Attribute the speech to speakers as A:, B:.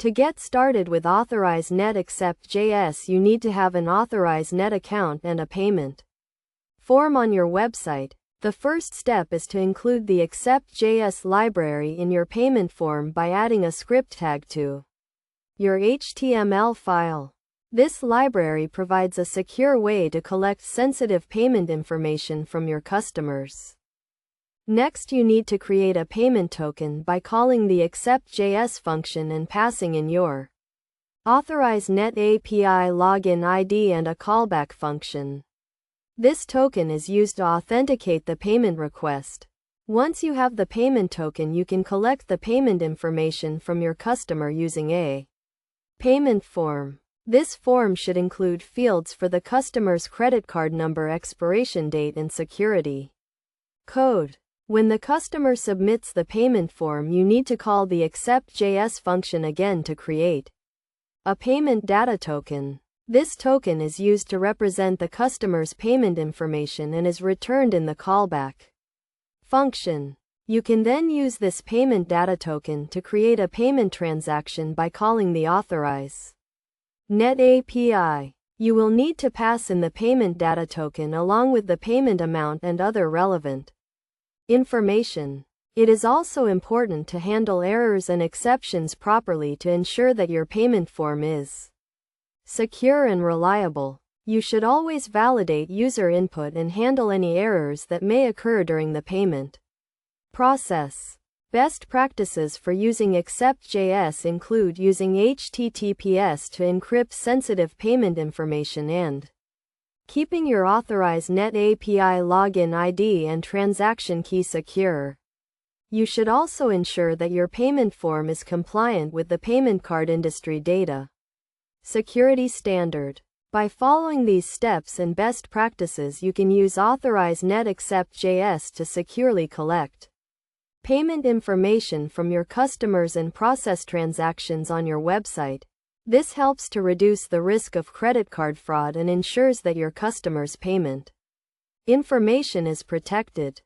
A: To get started with Authorize Net Accept.js, you need to have an Authorize Net account and a payment form on your website. The first step is to include the Accept.js library in your payment form by adding a script tag to your HTML file. This library provides a secure way to collect sensitive payment information from your customers. Next, you need to create a payment token by calling the Accept.js function and passing in your Authorize Net API login ID and a callback function. This token is used to authenticate the payment request. Once you have the payment token, you can collect the payment information from your customer using a payment form. This form should include fields for the customer's credit card number, expiration date, and security code. When the customer submits the payment form, you need to call the Accept.js function again to create a payment data token. This token is used to represent the customer's payment information and is returned in the callback function. You can then use this payment data token to create a payment transaction by calling the Authorize Net API. You will need to pass in the payment data token along with the payment amount and other relevant information. It is also important to handle errors and exceptions properly to ensure that your payment form is secure and reliable. You should always validate user input and handle any errors that may occur during the payment process. Best practices for using Accept.js include using HTTPS to encrypt sensitive payment information and keeping your Authorize Net API login ID and transaction key secure. You should also ensure that your payment form is compliant with the payment card industry data security standard. By following these steps and best practices, you can use Authorize Net Accept.js to securely collect payment information from your customers and process transactions on your website. This helps to reduce the risk of credit card fraud and ensures that your customers' payment information is protected.